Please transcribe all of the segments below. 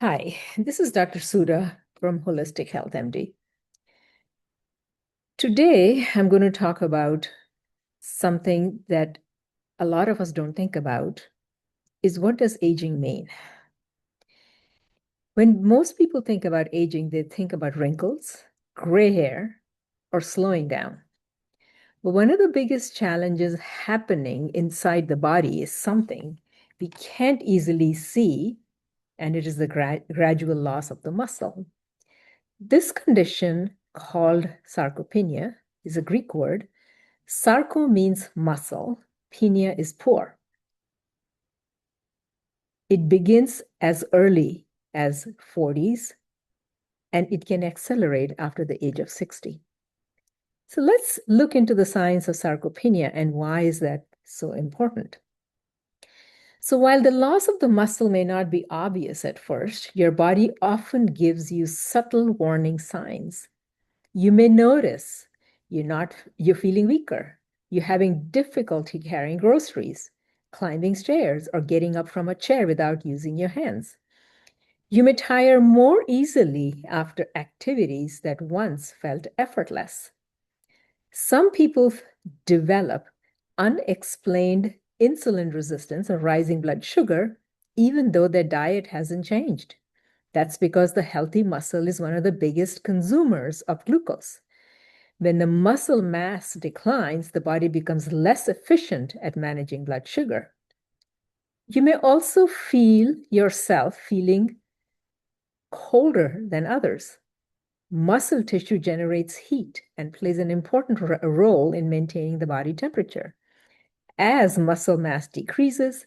Hi, this is Dr. Suda from Holistic Health MD. Today, I'm going to talk about something that a lot of us don't think about is what does aging mean? When most people think about aging, they think about wrinkles, gray hair, or slowing down. But one of the biggest challenges happening inside the body is something we can't easily see, and it is the gradual loss of the muscle. This condition, called sarcopenia, is a Greek word. Sarco means muscle, penia is poor. It begins as early as 40s, and it can accelerate after the age of 60. So let's look into the science of sarcopenia and why is that so important. So while the loss of the muscle may not be obvious at first, your body often gives you subtle warning signs. You may notice you're feeling weaker. You're having difficulty carrying groceries, climbing stairs, or getting up from a chair without using your hands. You may tire more easily after activities that once felt effortless. Some people develop unexplained insulin resistance or rising blood sugar, even though their diet hasn't changed. That's because the healthy muscle is one of the biggest consumers of glucose. When the muscle mass declines, the body becomes less efficient at managing blood sugar. You may also feel yourself feeling colder than others. Muscle tissue generates heat and plays an important role in maintaining the body temperature. As muscle mass decreases,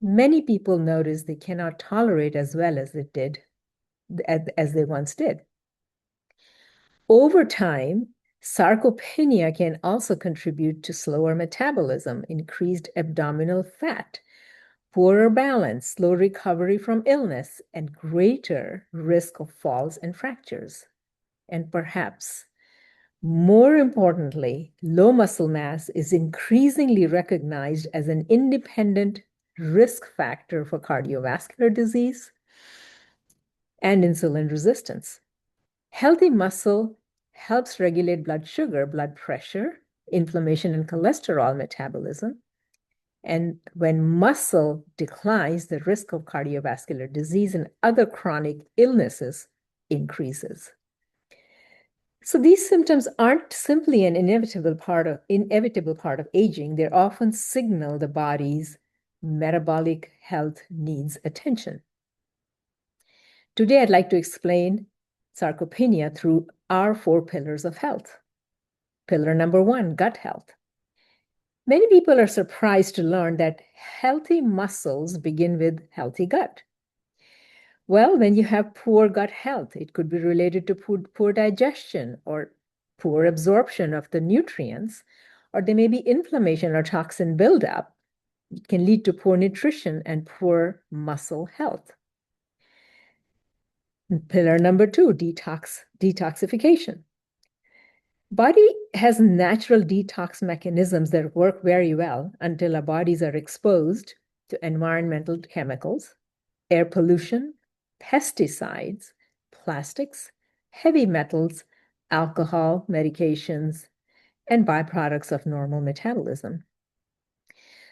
many people notice they cannot tolerate as well as they once did. Over time, sarcopenia can also contribute to slower metabolism, increased abdominal fat, poorer balance, slow recovery from illness, and greater risk of falls and fractures. And perhaps more importantly, low muscle mass is increasingly recognized as an independent risk factor for cardiovascular disease and insulin resistance. Healthy muscle helps regulate blood sugar, blood pressure, inflammation, and cholesterol metabolism. And when muscle declines, the risk of cardiovascular disease and other chronic illnesses increases. So these symptoms aren't simply an inevitable part of aging. They often signal the body's metabolic health needs attention. Today, I'd like to explain sarcopenia through our 4 pillars of health. Pillar number 1, gut health. Many people are surprised to learn that healthy muscles begin with healthy gut. Well, when you have poor gut health, it could be related to poor digestion or poor absorption of the nutrients, or there may be inflammation or toxin buildup. It can lead to poor nutrition and poor muscle health. Pillar number 2, detoxification. Body has natural detox mechanisms that work very well until our bodies are exposed to environmental chemicals, air pollution, pesticides, plastics, heavy metals, alcohol, medications, and byproducts of normal metabolism.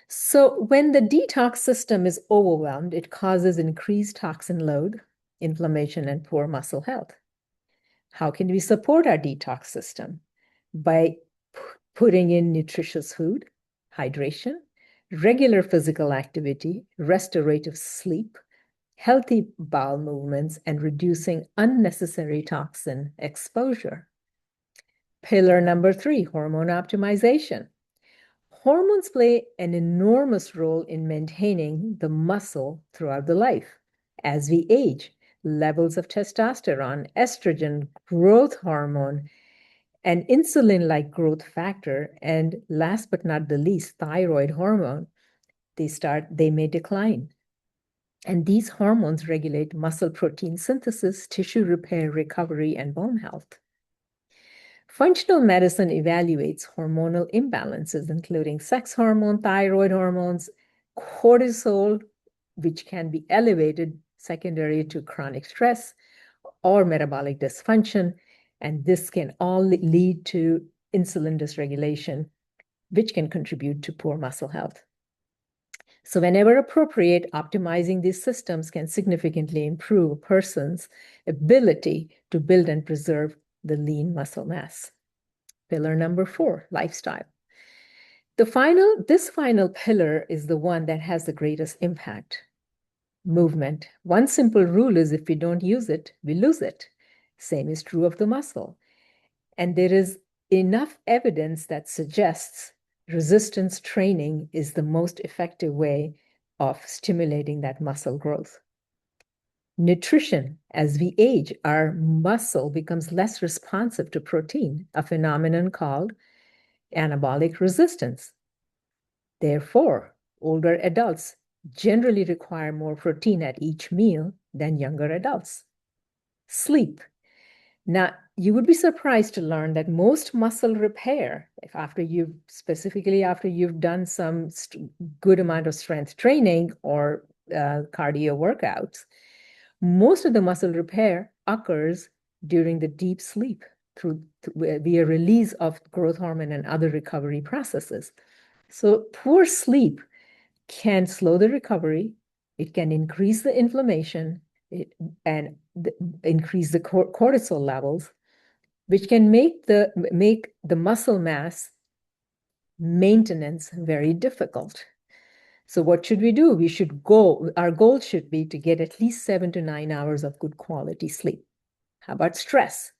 So when the detox system is overwhelmed, it causes increased toxin load, inflammation, and poor muscle health. How can we support our detox system? By putting in nutritious food, hydration, regular physical activity, restorative sleep, healthy bowel movements, and reducing unnecessary toxin exposure. Pillar number 3, hormone optimization. Hormones play an enormous role in maintaining the muscle throughout the life. As we age, levels of testosterone, estrogen, growth hormone, and insulin-like growth factor, and last but not the least, thyroid hormone, they may decline. And these hormones regulate muscle protein synthesis, tissue repair, recovery, and bone health. Functional medicine evaluates hormonal imbalances, including sex hormone, thyroid hormones, cortisol, which can be elevated secondary to chronic stress or metabolic dysfunction, and this can all lead to insulin dysregulation, which can contribute to poor muscle health. So whenever appropriate, optimizing these systems can significantly improve a person's ability to build and preserve the lean muscle mass. Pillar number 4, lifestyle. This final pillar is the one that has the greatest impact. Movement. One simple rule is if we don't use it, we lose it. Same is true of the muscle. And there is enough evidence that suggests resistance training is the most effective way of stimulating that muscle growth. Nutrition. As we age, our muscle becomes less responsive to protein, a phenomenon called anabolic resistance. Therefore, older adults generally require more protein at each meal than younger adults. Sleep. Now, you would be surprised to learn that most muscle repair, specifically after you've done some good amount of strength training or cardio workouts, most of the muscle repair occurs during the deep sleep via release of growth hormone and other recovery processes. So poor sleep can slow the recovery, it can increase the inflammation, and increase the cortisol levels, which can make the muscle mass maintenance very difficult. So what should we do? Our goal should be to get at least 7 to 9 hours of good quality sleep. How about stress?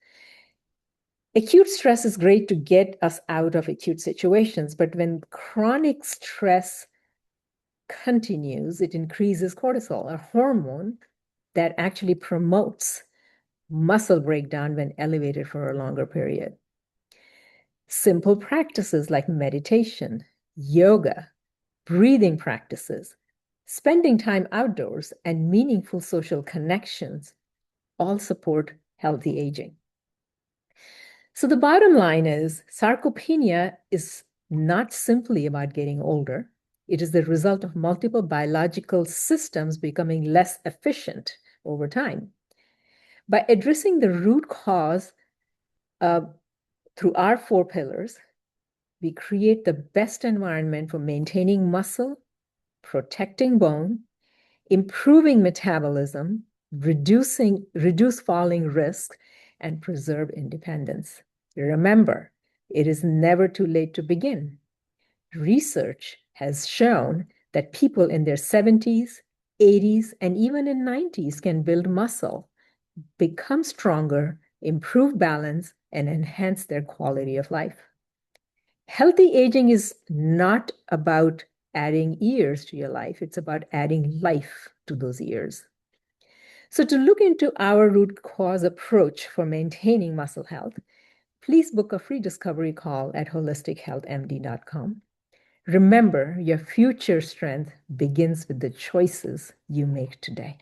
Acute stress is great to get us out of acute situations, but when chronic stress continues, it increases cortisol, a hormone that actually promotes muscle breakdown when elevated for a longer period. Simple practices like meditation, yoga, breathing practices, spending time outdoors, and meaningful social connections all support healthy aging. So the bottom line is sarcopenia is not simply about getting older. It is the result of multiple biological systems becoming less efficient over time. By addressing the root cause through our 4 pillars, we create the best environment for maintaining muscle, protecting bone, improving metabolism, reduce falling risk, and preserve independence. Remember, it is never too late to begin. Research has shown that people in their 70s, 80s, and even in 90s can build muscle, become stronger, improve balance, and enhance their quality of life. Healthy aging is not about adding years to your life. It's about adding life to those years. So to look into our root cause approach for maintaining muscle health, please book a free discovery call at holistichealthmd.com. Remember, your future strength begins with the choices you make today.